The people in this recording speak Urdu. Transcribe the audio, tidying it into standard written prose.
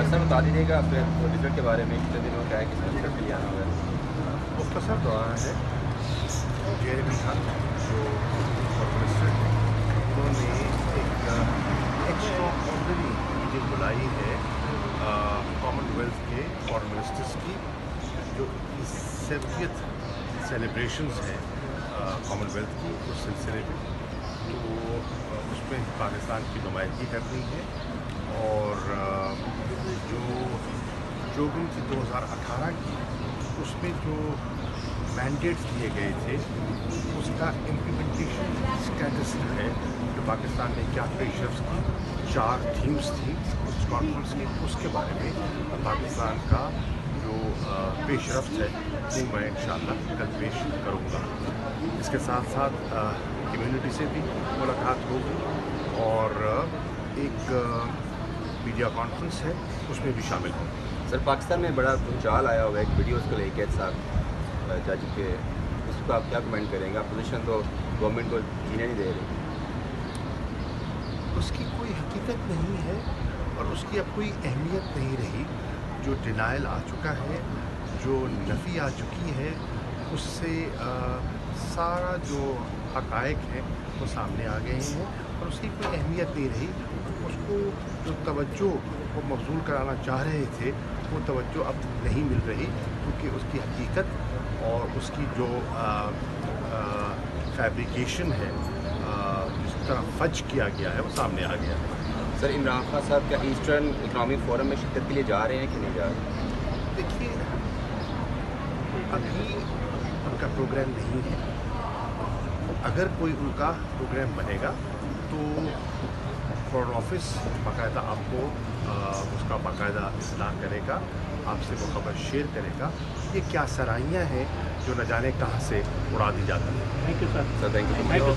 سر بتا دیجیے گا پھر رزلٹ کے بارے میں کتنے دنوں کا ہے کس کا رزلٹ لیا ہوگا؟ مختصر دوران ہے جیرمی ہنٹ جو منسٹر ہیں انہوں نے ایک ایکسٹرا آرڈنری میٹنگ بلائی ہے کامن ویلتھ کے فارن منسٹرس کی جو 70th سیلیبریشنز ہیں کامن ویلتھ کی اس سلسلے میں. تو اس میں پاکستان کی نمائندگی کرنی ہے اور جو بھی تھی 2018 کی اس میں جو مینڈیٹس دیے گئے تھے اس کا امپلیمنٹیشن اسٹیٹس ہے جو پاکستان نے کیا پیشرفت کی 4 تھیمز تھیں اس کانفرنس کی اس کے بارے میں پاکستان کا جو پیش رفت ہے وہ میں انشاءاللہ کل پیش کروں گا. اس کے ساتھ ساتھ کمیونٹی سے بھی ملاقات ہوگی اور ایک میڈیا کانفرنس ہے اس میں بھی شامل ہوں. سر پاکستان میں بڑا بھونچال آیا ہوا ہے ایک ویڈیوز کو لے کے صاحب جج کے, اس کو آپ کیا کمنٹ کریں گے؟ اپوزیشن تو گورنمنٹ کو جینے نہیں دے رہی. اس کی کوئی حقیقت نہیں ہے اور اس کی اب کوئی اہمیت نہیں رہی. جو ڈینائل آ چکا ہے, جو نفی آ چکی ہے, اس سے سارا جو حقائق ہیں وہ سامنے آ گئے ہیں اور اس کی کوئی اہمیت نہیں رہی. اس کو جو توجہ وہ مبذول کرانا چاہ رہے تھے وہ توجہ اب نہیں مل رہی کیونکہ اس کی حقیقت اور اس کی جو فیبریکیشن ہے, جس طرح فج کیا گیا ہے وہ سامنے آ گیا ہے. سر عمران خان صاحب کیا ایسٹرن اکنامک فورم میں شرکت کے لیے جا رہے ہیں کہ نہیں جا رہے؟ دیکھیے ابھی ان کا پروگرام نہیں ہے. اگر کوئی ان کا پروگرام بنے گا تو فورن آفس باقاعدہ آپ کو اس کا باقاعدہ اطلاع کرے گا, آپ سے وہ خبر شیئر کرے گا. یہ کیا سرائیاں ہیں جو نہ جانے کہاں سے اڑا دی جاتی ہیں. Sir thank you.